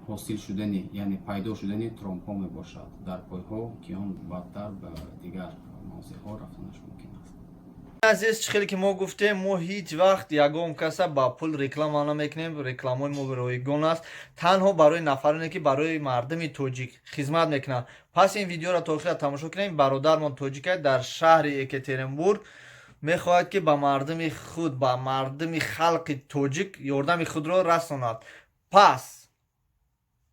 ҳосил шудани яъне пайдо шудани тромбҳо мебошад дар пойҳо, ки он баъдтар ба дигар мавзеъҳо рафтанаш мумкин аст. азиз, чӣ ки мо гуфтем, мо ҳеҷ вақт ягон каса ба пул реклама намекунем. Рекламаи мо ройгон аст, танҳо барои нафароне ки барои мардуми тоҷик хизмат мекунанд. Пас ин видеоро та охир тамошо кунем. Бародармон тоҷикай дар шаҳри Екатеринбург мехоҳад ки ба мардуми худ, ба мардуми халқи тоҷик ёрдами худро расонад. Пас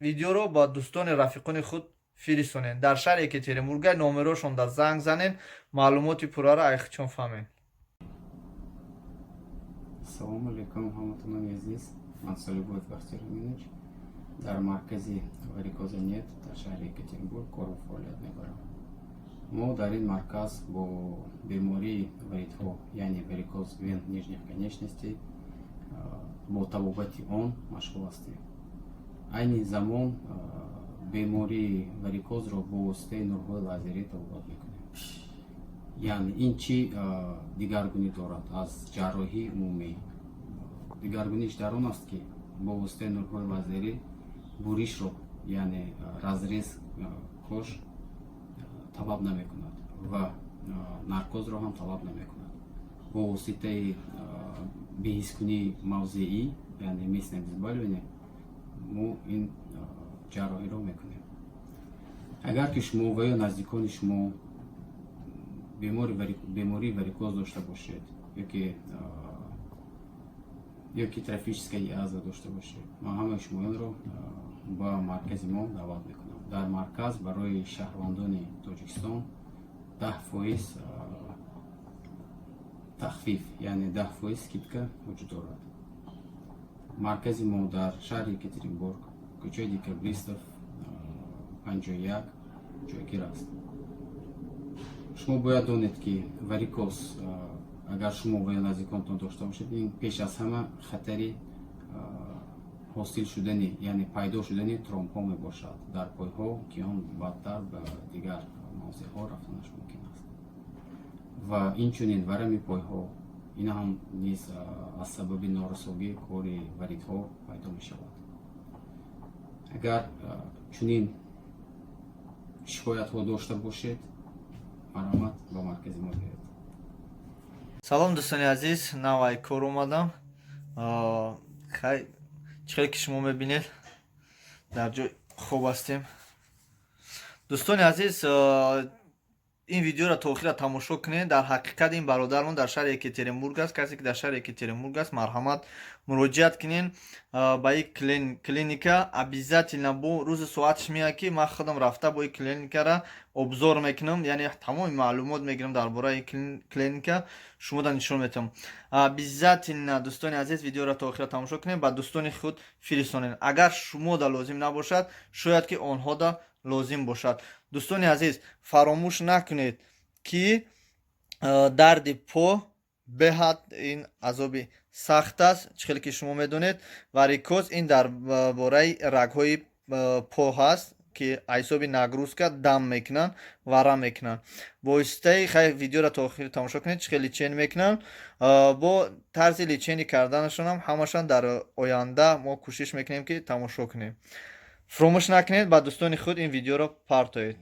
видеоро ба дӯстони рафиқони худ фиристонед. Дар шаҳри Екатеринбургай номерошонда занг занед, маълумоти пурраро айхчон фаҳмед. Салому алейкум ҳаматонони азиз, ман Солибоев Бахтиёр Аминович дар маркази варикозанет дар шаҳри Екатеринбург кору фаъолият мебарам. мо дар ин марказ бо бемории варидҳо, яъне варикоз вен нижних конечностей, бо табобати он машғул ҳастем. айни замон бемории варикозро бо воситаи нурҳои лазерӣ табобат мекунем. яъне ин чӣ дигаргунӣ дорад аз ҷарроҳии умумӣ? дигаргуниш дар он аст ки бо воситаи нурҳои лазерӣ буришро, яъне разрез кош талаб намекунад ва наркозро ҳам талаб намекунад. бо воситаи беҳискунии мавзеӣ, яъне местное обезболивание, мо ин ҷарроҳиро мекунем. агар ки шумо ва ё наздикони шумо бемории варикоз дошта бошед ёки трофическая язва дошта бошед, ман ҳамаи шумоёнро ба маркази мо даъват мекунам. дар марказ барои шаҳрвандони тоҷикистон 10% тахфиф, яъне 10% скидка вуҷуд дорад. маркази мо дар шаҳри Екатеринбург, кӯчаи Декабристов 51 ҷойгир аст. шумо бояд донед ки варикоз агар шумо ва ё наздиконтон дошта бошед, ин пеш аз ҳама хатари ҳосил шудани яъне пайдо шудани тромбҳо мебошад дар пойҳо, ки он баъдтар ба дигар мавзеъҳо рафтанаш мумкин аст. ва инчунин варами пойҳо, ин ҳам низ аз сабаби норасогии кори варидҳо пайдо мешавад. агар чунин шикоятҳо дошта бошед, марҳамат ба маркази мо биёед. Салом дӯстони азиз, навай кор омадам. Чӣ ки шумо мебинед, дар ҷои хуб ҳастем. дӯстони азиз, ин видеоро та охира тамошо кунед. дар ҳақиқат ин бародармон дар шаҳри Екатеринбург аст. касе ки дар шаҳри Екатеринбург аст, марҳамат муроҷиат кунед ба ин клиника. обязательно бо рӯзи соаташ меяд ки ман худам рафта бо ин клиникара обзор мекунам, яъне тамоми маълумот мегирам дар бораи ин клиника, шумода нишон метавам. обязательно дӯстони азиз видеоро та охира тамошо кунед, ба дӯстони худ фиристонед. агар шумода лозим набошад, шояд ки онҳода лозим бошад. дӯстони азиз, фаромӯш накунед ки дарди по беҳад ин азоби сахт аст. чӣ ки шумо медонед, варикоз ин дар бораи рагҳои по ҳаст ки ҳисоби нагрузка дам мекунанд, вара мекунанд. бо воситаи видеоро та охир тамошо кунед чӣ лечение мекунанд. бо тарзи лечение карданашонам ҳамашон дар оянда мо кӯшиш мекунем ки тамошо кунем. фаромӯш накунед ба дӯстони худ ин видеоро партоед.